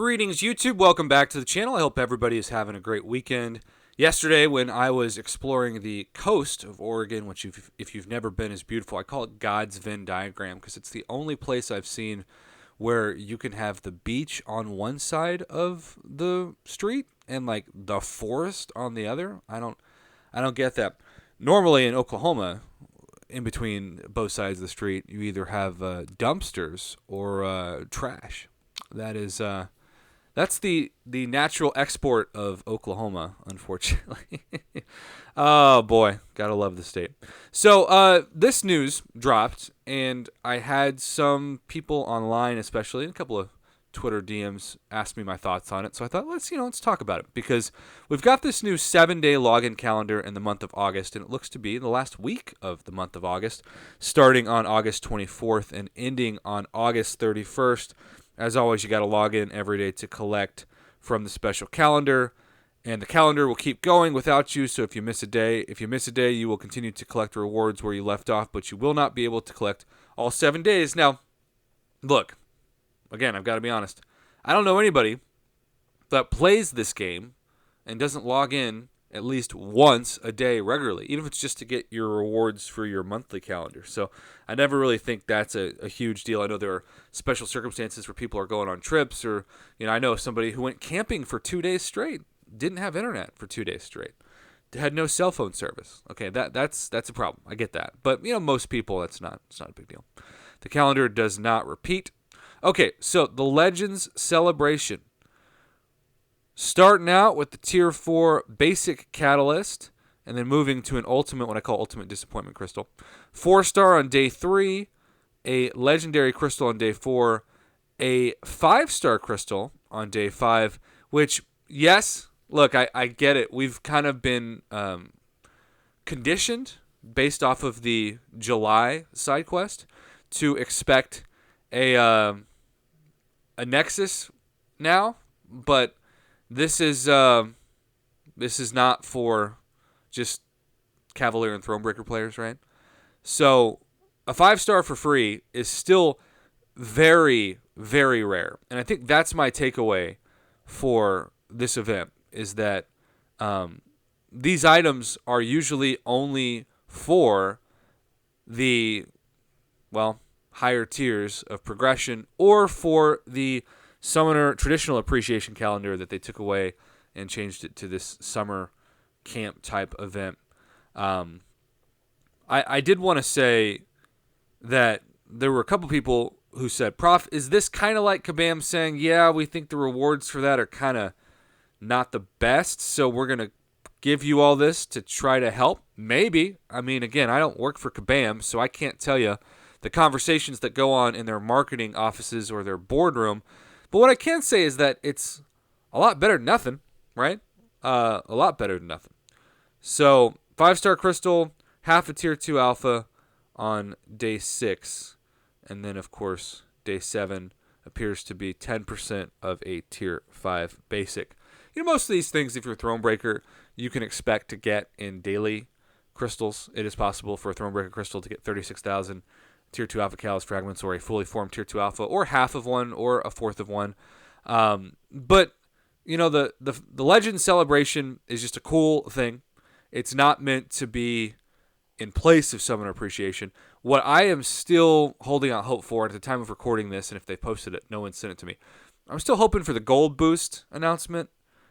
Greetings, YouTube. Welcome back to the channel. I hope everybody is having a great weekend. Yesterday, when I was exploring the coast of Oregon, which if you've never been is beautiful, I call it God's Venn diagram because it's the only place I've seen where you can have the beach on one side of the street and like the forest on the other. I don't get that. Normally in Oklahoma, in between both sides of the street, you either have dumpsters or trash. That's the natural export of Oklahoma, unfortunately. Oh boy, gotta love the state. So this news dropped, and I had some people online, especially a couple of Twitter DMs, ask me my thoughts on it. So I thought let's talk about it because we've got this new 7-day login calendar in the month of August, and it looks to be the last week of the month of August, starting on August 24th and ending on August 31st. As always, you got to log in every day to collect from the special calendar, and the calendar will keep going without you. So if you miss a day, you will continue to collect rewards where you left off, but you will not be able to collect all 7 days. Now, look, again, I've got to be honest. I don't know anybody that plays this game and doesn't log in at least once a day regularly, even if it's just to get your rewards for your monthly calendar. So I never really think that's a huge deal. I know there are special circumstances where people are going on trips, or I know somebody who went camping for 2 days straight, didn't have internet for 2 days straight, had no cell phone service. Okay, that's a problem. I get that, but most people, it's not a big deal. The calendar does not repeat. Okay, so the Legends Celebration. Starting out with the Tier 4 Basic Catalyst, and then moving to an Ultimate, what I call Ultimate Disappointment Crystal. 4-star on Day 3, a Legendary Crystal on Day 4, a 5-star Crystal on Day 5, which, yes, look, I get it. We've kind of been conditioned, based off of the July side quest, to expect a Nexus now, but this is not for just Cavalier and Thronebreaker players, right? So a 5-star for free is still very, very rare. And I think that's my takeaway for this event, is that these items are usually only for the, higher tiers of progression, or for the Summoner Traditional Appreciation Calendar that they took away and changed it to this summer camp type event. I did want to say that there were a couple people who said, Prof, is this kind of like Kabam saying, yeah, we think the rewards for that are kind of not the best, so we're going to give you all this to try to help? Maybe. I mean, again, I don't work for Kabam, so I can't tell you the conversations that go on in their marketing offices or their boardroom. But what I can say is that it's a lot better than nothing, right? A lot better than nothing. So 5-star Crystal, half a Tier 2 Alpha on Day 6. And then, of course, Day 7 appears to be 10% of a Tier 5 Basic. Most of these things, if you're a Thronebreaker, you can expect to get in daily crystals. It is possible for a Thronebreaker Crystal to get 36,000 Tier 2 Alpha Catalyst Fragments, or a fully formed Tier 2 Alpha, or half of one, or a fourth of one. But, the Legend Celebration is just a cool thing. It's not meant to be in place of Summoner Appreciation. What I am still holding out hope for at the time of recording this, and if they posted it, no one sent it to me, I'm still hoping for the Gold Boost announcement.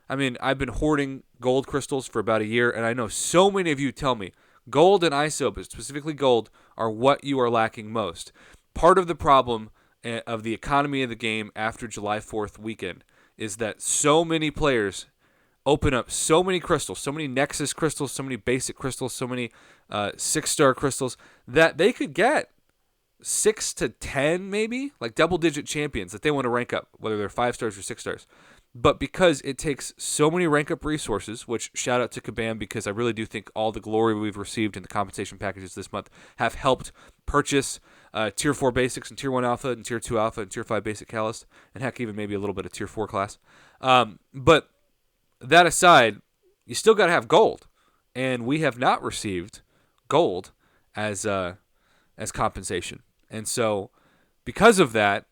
I mean, I've been hoarding gold crystals for about a year, and I know so many of you tell me gold and ISO, but specifically gold, are what you are lacking most. Part of the problem of the economy of the game after July 4th weekend is that so many players open up so many crystals, so many Nexus crystals, so many basic crystals, so many 6-star crystals, that they could get 6 to 10 maybe, like double-digit champions that they want to rank up, whether they're 5 stars or 6 stars. But because it takes so many rank-up resources, which shout out to Kabam, because I really do think all the glory we've received in the compensation packages this month have helped purchase Tier 4 Basics and Tier 1 Alpha and Tier 2 Alpha and Tier 5 Basic Catalyst, and heck, even maybe a little bit of Tier 4 class. But that aside, you still got to have gold, and we have not received gold as compensation. And so because of that,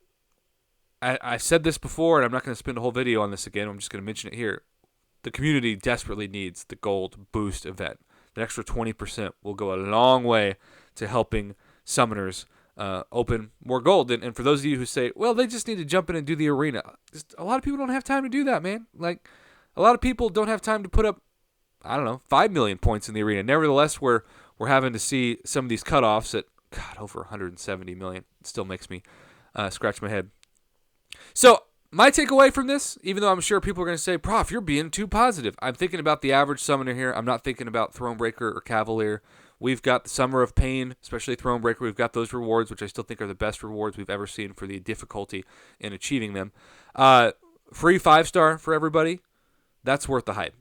I said this before, and I'm not going to spend a whole video on this again. I'm just going to mention it here. The community desperately needs the Gold Boost event. The extra 20% will go a long way to helping summoners open more gold. And for those of you who say, well, they just need to jump in and do the arena, a lot of people don't have time to do that, man. Like, a lot of people don't have time to put up, I don't know, 5 million points in the arena. Nevertheless, we're having to see some of these cutoffs at, God, over 170 million. It still makes me scratch my head. So my takeaway from this, even though I'm sure people are going to say, Prof, you're being too positive. I'm thinking about the average summoner here. I'm not thinking about Thronebreaker or Cavalier. We've got the Summer of Pain, especially Thronebreaker. We've got those rewards, which I still think are the best rewards we've ever seen for the difficulty in achieving them. Free 5-star for everybody. That's worth the hype.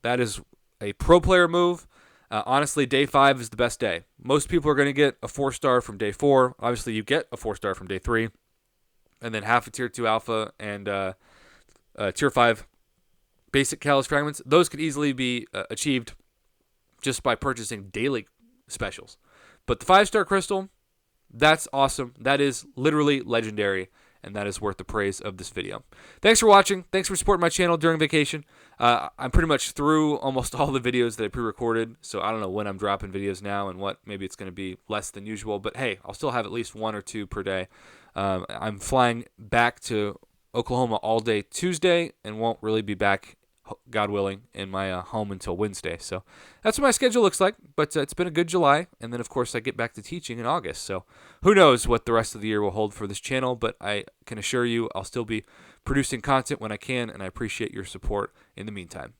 That is a pro player move. Honestly, day 5 is the best day. Most people are going to get a 4-star from day 4. Obviously, you get a 4-star from day 3. And then half a Tier 2 Alpha and Tier 5 basic Callus Fragments. Those could easily be achieved just by purchasing daily specials. But the 5-star Crystal, that's awesome. That is literally legendary, and that is worth the praise of this video. Thanks for watching. Thanks for supporting my channel during vacation. I'm pretty much through almost all the videos that I pre-recorded, so I don't know when I'm dropping videos now and what. Maybe it's going to be less than usual, but hey, I'll still have at least 1 or 2 per day. I'm flying back to Oklahoma all day Tuesday and won't really be back, God willing, in my home until Wednesday. So that's what my schedule looks like, but it's been a good July, and then, of course, I get back to teaching in August. So who knows what the rest of the year will hold for this channel, but I can assure you I'll still be producing content when I can, and I appreciate your support in the meantime.